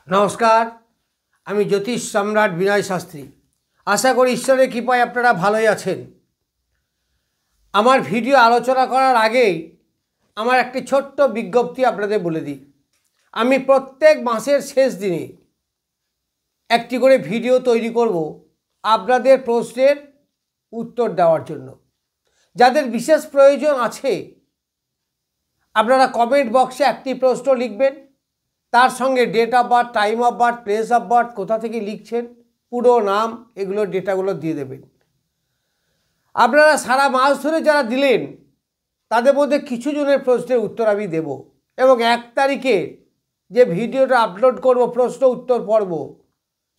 নমস্কার, আমি জ্যোতিষ সম্রাট বিনয় শাস্ত্রী। আশা করি ঈশ্বরের কৃপায় আপনারা ভালোই আছেন। আমার ভিডিও আলোচনা করার আগেই আমার একটি ছোট্ট বিজ্ঞপ্তি আপনাদের বলে দিই। আমি প্রত্যেক মাসের শেষ দিনে একটি করে ভিডিও তৈরি করব আপনাদের প্রশ্নের উত্তর দেওয়ার জন্য। যাদের বিশেষ প্রয়োজন আছে আপনারা কমেন্ট বক্সে একটি প্রশ্ন লিখবেন, তার সঙ্গে date of birth, time of birth, place of birth, কোথা থেকে লিখছেন, পুরো নাম, এগুলোর ডেটাগুলো দিয়ে দেবেন। আপনারা সারা মাস ধরে যারা দিলেন তাদের মধ্যে কিছু জনের প্রশ্নের উত্তর আমি দেব, এবং 1 তারিখে যে ভিডিওটা আপলোড করব প্রশ্ন উত্তর পর্ব,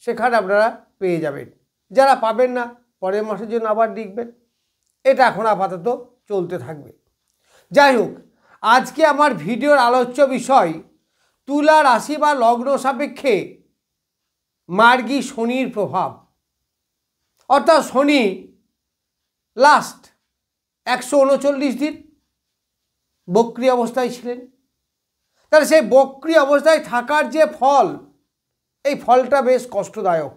সেখানে আপনারা পেয়ে যাবেন। যারা পাবেন না পরের মাসের জন্য আবার লিখবেন। এটা এখন আপাতত চলতে থাকবে। যাই হোক, আজকে আমার ভিডিওর আলোচ্য বিষয় তুলা রাশি বা লগ্ন সাপেক্ষে মার্গী শনির প্রভাব। অর্থাৎ শনি লাস্ট 139 দিন বক্রী অবস্থায় ছিলেন। তাহলে সেই বক্রী অবস্থায় থাকার যে ফল, এই ফলটা বেশ কষ্টদায়ক।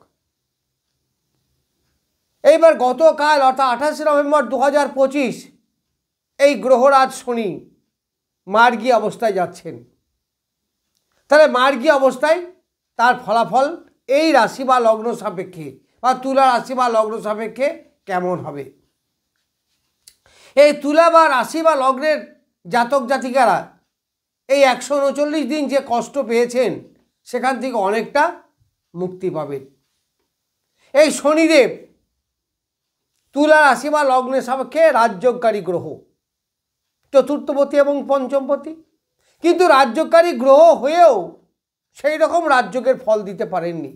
এইবার গতকাল অর্থাৎ 28 নভেম্বর 2025 এই গ্রহরাজ শনি মার্গী অবস্থায় যাচ্ছেন। তাহলে মার্গী অবস্থায় তার ফলাফল এই রাশি বা লগ্ন সাপেক্ষে বা তুলা রাশি বা লগ্ন সাপেক্ষে কেমন হবে। এই তুলা বা রাশি বা লগ্নের জাতক জাতিকারা এই 139 দিন যে কষ্ট পেয়েছেন সেখান থেকে অনেকটা মুক্তি পাবেন। এই শনিদেব তুলা রাশি বা লগ্নের সাপেক্ষে রাজযোগকারী গ্রহ, চতুর্থপতি এবং পঞ্চমপতি। কিন্তু রাজযোগকারী গ্রহ হয়েও সেই রকম রাজযোগের ফল দিতে পারেননি।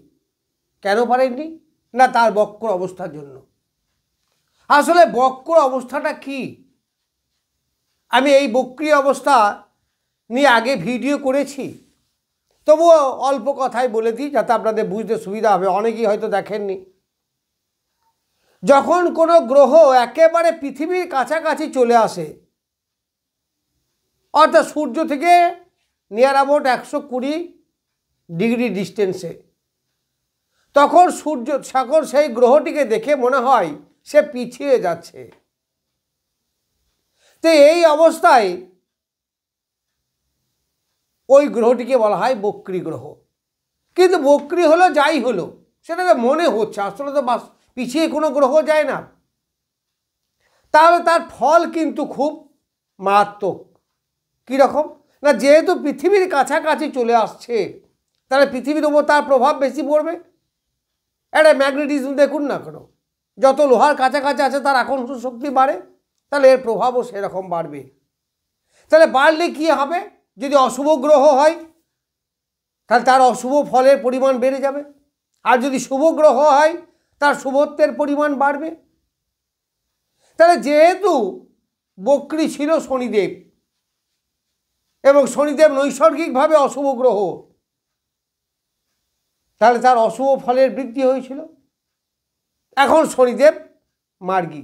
কেন পারেননি? না, তার বক্র অবস্থার জন্য। আসলে বক্র অবস্থাটা কি? আমি এই বক্রী অবস্থা নিয়ে আগে ভিডিও করেছি, তবুও অল্প কথাই বলে দিই যাতে আপনাদের বুঝতে সুবিধা হবে। অনেকেই হয়তো দেখেননি। যখন কোনো গ্রহ একেবারে পৃথিবীর কাছাকাছি চলে আসে, অর্থাৎ সূর্য থেকে নিয়ার অ্যাবাউট 120 ডিগ্রি ডিস্টেন্সে, তখন সেই গ্রহটিকে দেখে মনে হয় সে পিছিয়ে যাচ্ছে। তো এই অবস্থায় ওই গ্রহটিকে বলা হয় বক্রী গ্রহ। কিন্তু বক্রী হলো যাই হলো, সেটা তো মনে হচ্ছে, আসলে তো পিছিয়ে কোনো গ্রহ যায় না। তাহলে তার ফল কিন্তু খুব মারাত্মক। কীরকম? না, যেহেতু পৃথিবীর কাছাকাছি চলে আসছে, তাহলে পৃথিবীর ওপর তার প্রভাব বেশি পড়বে। একটা ম্যাগনেটিজম দেখুন না কেন, যত লোহার কাছাকাছি আছে তার আকর্ষণ শক্তি বাড়ে, তাহলে এর প্রভাবও সেরকম বাড়বে। তাহলে বাড়লে কী হবে? যদি অশুভ গ্রহ হয় তাহলে তার অশুভ ফলের পরিমাণ বেড়ে যাবে, আর যদি শুভ গ্রহ হয় তার শুভত্বের পরিমাণ বাড়বে। তাহলে যেহেতু বক্রী ছিল শনিদেব, এবং শনিদেব নৈসর্গিকভাবে অশুভ গ্রহ, তাহলে তার অশুভ ফলের বৃদ্ধি হয়েছিল। এখন শনিদেব মার্গী,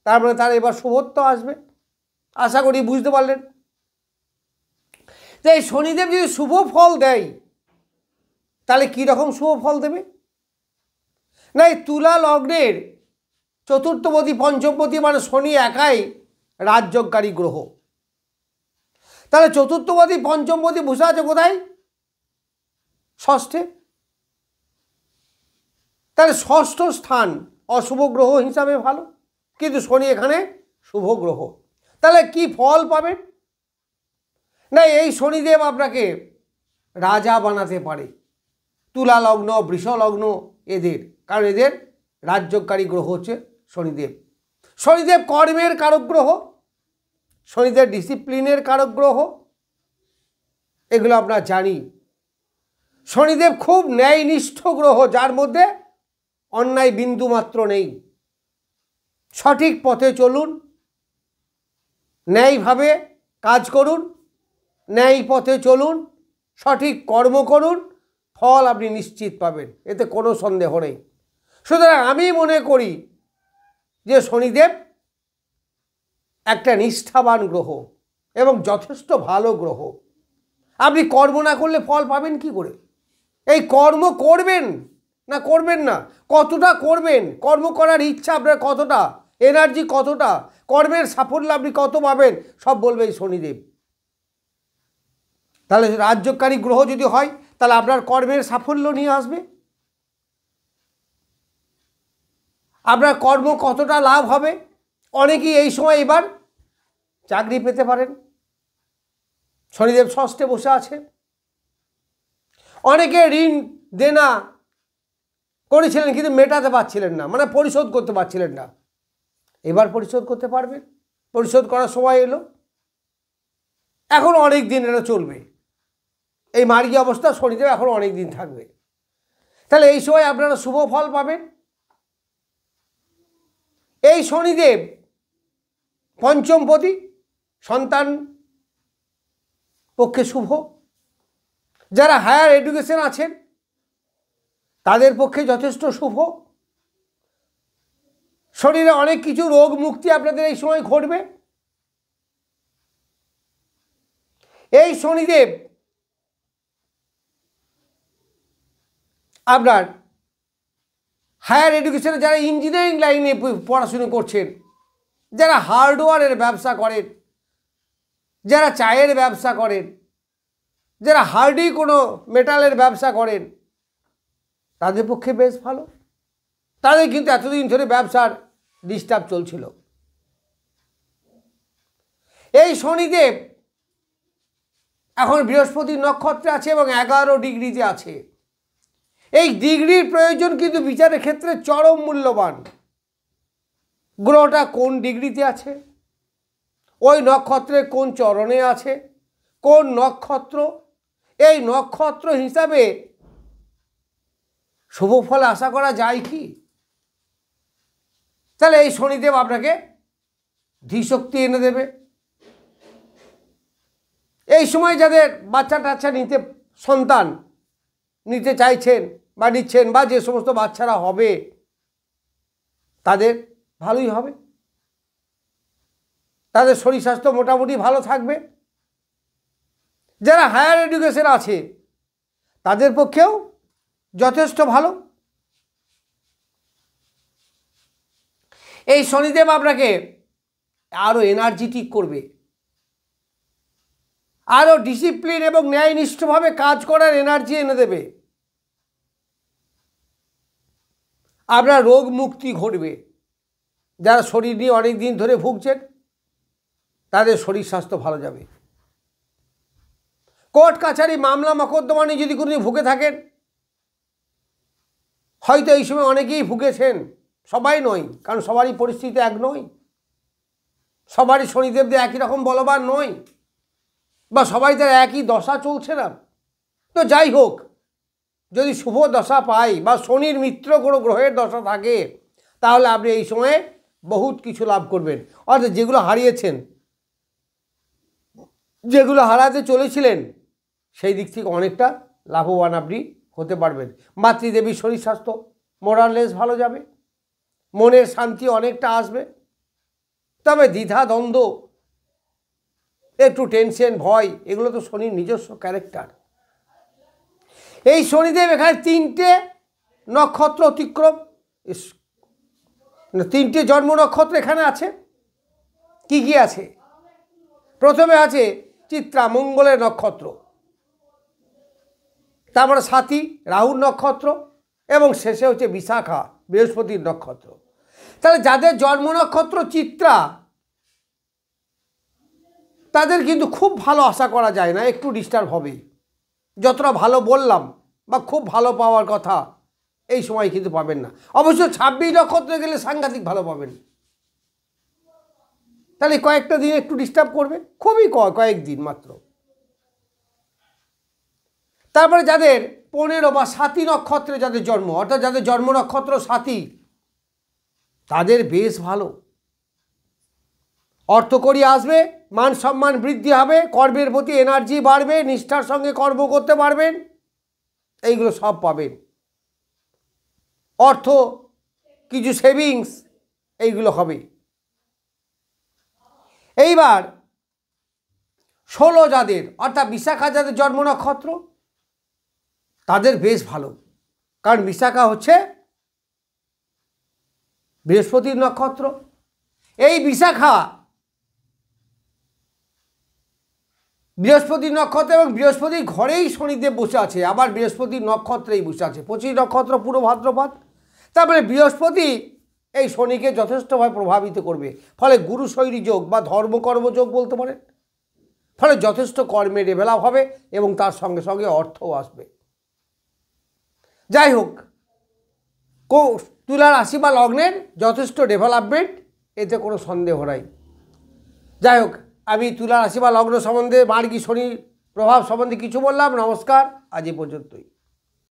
তার মানে তার এবার শুভত্ব আসবে। আশা করি বুঝতে পারলেন। তাই শনিদেব যদি শুভ ফল দেয় তাহলে কীরকম শুভ ফল দেবে? না, এই তুলা লগ্নের চতুর্থপতি পঞ্চমপতি মানে শনি একাই রাজযোগকারী গ্রহ। তাহলে চতুর্থপতি পঞ্চমপতি বসে আছে কোথায়? ষষ্ঠে। তাহলে ষষ্ঠ স্থান অশুভ গ্রহ হিসাবে ভালো, কিন্তু শনি এখানে শুভ গ্রহ। তাহলে কি ফল পাবেন? না, এই শনিদেব আপনাকে রাজা বানাতে পারে। তুলা লগ্ন, বৃষ লগ্ন এদের, কারণ এদের রাজযোগকারী গ্রহ হচ্ছে শনিদেব। শনিদেব কর্মের কারক গ্রহ, শনিদেব ডিসিপ্লিনের কারক গ্রহ, এগুলো আমরা জানি। শনিদেব খুব ন্যায়নিষ্ঠ গ্রহ, যার মধ্যে অন্যায় বিন্দু মাত্র নেই। সঠিক পথে চলুন, ন্যায়ভাবে কাজ করুন, ন্যায় পথে চলুন, সঠিক কর্ম করুন, ফল আপনি নিশ্চিত পাবেন, এতে কোনো সন্দেহ নেই। সুতরাং আমি মনে করি যে শনিদেব একটা নিষ্ঠাবান গ্রহ এবং যথেষ্ট ভালো গ্রহ। আপনি কর্ম না করলে ফল পাবেন কি করে? এই কর্ম করবেন না করবেন না, কতটা করবেন, কর্ম করার ইচ্ছা আপনার কতটা, এনার্জি কতটা, কর্মের সাফল্য আপনি কত পাবেন, সব বলবে এই শনিদেব। তাহলে রাজ্যকারী গ্রহ যদি হয় তাহলে আপনার কর্মের সাফল্য নিয়ে আসবে, আপনার কর্ম কতটা লাভ হবে। অনেকেই এই সময় এবার চাকরি পেতে পারেন, শনিদেব ষষ্ঠে বসে আছে। অনেকে ঋণ দেনা করেছিলেন কিন্তু মেটাতে পারছিলেন না, মানে পরিশোধ করতে পারছিলেন না, এবার পরিশোধ করতে পারবেন, পরিশোধ করার সময় এলো। এখন অনেক দিন এটা চলবে, এই মার্গী অবস্থা শনিদেব এখন অনেক দিন থাকবে। তাহলে এই সময় আপনারা শুভ ফল পাবেন। এই শনিদেব পঞ্চমপতি, সন্তান পক্ষে শুভ। যারা হায়ার এডুকেশন আছেন তাদের পক্ষে যথেষ্ট শুভ। শরীরে অনেক কিছু রোগ মুক্তি আপনাদের এই সময় ঘটবে। এই শনিদেব আপনার হায়ার এডুকেশনে যারা ইঞ্জিনিয়ারিং লাইনে পড়াশুনো করছেন, যারা হার্ডওয়্যারের ব্যবসা করেন, যারা চায়ের ব্যবসা করেন, যারা হার্ডি কোনো মেটালের ব্যবসা করেন, তাদের পক্ষে বেশ ভালো। তাদের কিন্তু এতদিন ধরে ব্যবসার ডিস্টার্ব চলছিল। এই শনিদেব এখন বৃহস্পতির নক্ষত্রে আছে এবং 11 ডিগ্রিতে আছে। এই ডিগ্রির প্রয়োজন কিন্তু বিচারের ক্ষেত্রে চরম মূল্যবান। গ্রহটা কোন ডিগ্রিতে আছে, ওই নক্ষত্রে কোন চরণে আছে, কোন নক্ষত্র, এই নক্ষত্র হিসাবে শুভ ফল আশা করা যায় কি? তাহলে এই শনিদেব আপনাকে ধীশক্তি এনে দেবে। এই সময় যাদের বাচ্চা টাচ্চা সন্তান নিতে চাইছেন বা নিচ্ছেন, বা যে সমস্ত বাচ্চারা হবে তাদের ভালোই হবে, তাদের শরীর স্বাস্থ্য মোটামুটি ভালো থাকবে। যারা হায়ার এডুকেশন আছে তাদের পক্ষেও যথেষ্ট ভালো। এই শনিদেব আপনাকে আরও এনার্জেটিক করবে, আরও ডিসিপ্লিন এবং ন্যায়নিষ্ঠভাবে কাজ করার এনার্জি এনে দেবে। আপনার রোগ মুক্তি ঘটবে। যারা শরীর নিয়ে অনেক দিন ধরে ভুগছেন তাদের শরীর স্বাস্থ্য ভালো যাবে। কোর্ট কাছারি মামলা মকদ্দমা নিয়ে যদি কোনো ভুগে থাকেন, হয়তো এই সময় অনেকেই ভুগেছেন, সবাই নয়, কারণ সবারই পরিস্থিতি এক নয়, সবারই শনিদেবদের একই রকম বলবান নয়, বা সবাই তার একই দশা চলছে না। তো যাই হোক, যদি শুভ দশা পাই বা শনির মিত্র কোনো গ্রহের দশা থাকে তাহলে আপনি এই সময়ে বহুত কিছু লাভ করবেন। অর্থাৎ যেগুলো হারিয়েছেন, যেগুলো হারাতে চলেছিলেন, সেই দিক থেকে অনেকটা লাভবান আপনি হতে পারবেন। মাতৃদেবীর শরীর স্বাস্থ্য মোরাললেস ভালো যাবে, মনের শান্তি অনেকটা আসবে। তবে দ্বিধা দ্বন্দ্ব, একটু টেনশন, ভয়, এগুলো তো শনির নিজস্ব ক্যারেক্টার। এই শনিদেব এখানে 3টে নক্ষত্র অতিক্রম, 3টে জন্ম নক্ষত্র এখানে আছে। কি কি আছে? প্রথমে আছে চিত্রা, মঙ্গলের নক্ষত্র, তারপরে স্বাতী, রাহুর নক্ষত্র, এবং শেষে হচ্ছে বিশাখা, বৃহস্পতির নক্ষত্র। তাহলে যাদের জন্ম নক্ষত্র চিত্রা, তাদের কিন্তু খুব ভালো আশা করা যায় না, একটু ডিস্টার্ব হবে। যতটা ভালো বললাম বা খুব ভালো পাওয়ার কথা এই সময় কিন্তু পাবেন না। অবশ্য 26 নক্ষত্রে গেলে সাংঘাতিক ভালো পাবেন। তাহলে কয়েকটা দিন একটু ডিস্টার্ব করবে, খুবই কয়েকদিন মাত্র। তারপরে যাদের 15 বা স্বাতী নক্ষত্রে যাদের জন্ম, অর্থাৎ যাদের জন্ম নক্ষত্র স্বাতী, তাদের বেশ ভালো। অর্থকড়ি আসবে, মান সম্মান বৃদ্ধি হবে, কর্মের প্রতি এনার্জি বাড়বে, নিষ্ঠার সঙ্গে কর্ম করতে পারবেন, এইগুলো সব পাবেন। অর্থ কিছু সেভিংস এইগুলো হবে। এইবার 16 যাদের, অর্থাৎ বিশাখা যাদের জন্ম নক্ষত্র, তাদের বেশ ভালো, কারণ বিশাখা হচ্ছে বৃহস্পতির নক্ষত্র। এই বিশাখা বৃহস্পতির নক্ষত্র এবং বৃহস্পতির ঘরেই শনিদেব বসে আছে, আবার বৃহস্পতির নক্ষত্রেই বসে আছে। 25 নক্ষত্র পুরো ভাদ্রপদ। তারপরে বৃহস্পতি এই শনিকে যথেষ্টভাবে প্রভাবিত করবে, ফলে গুরু শৈলী যোগ বা ধর্মকর্ম যোগ বলতে পারেন। ফলে যথেষ্ট কর্মে ডেভেলপ হবে এবং তার সঙ্গে সঙ্গে অর্থও আসবে। যাই হোক, তুলা রাশি বা লগ্নের যথেষ্ট ডেভেলপমেন্ট, এতে কোনো সন্দেহ নাই। যাই হোক, আমি তুলা রাশি বা লগ্ন সম্বন্ধে মার্গী শনির প্রভাব সম্বন্ধে কিছু বললাম। নমস্কার, আজ এই পর্যন্তই।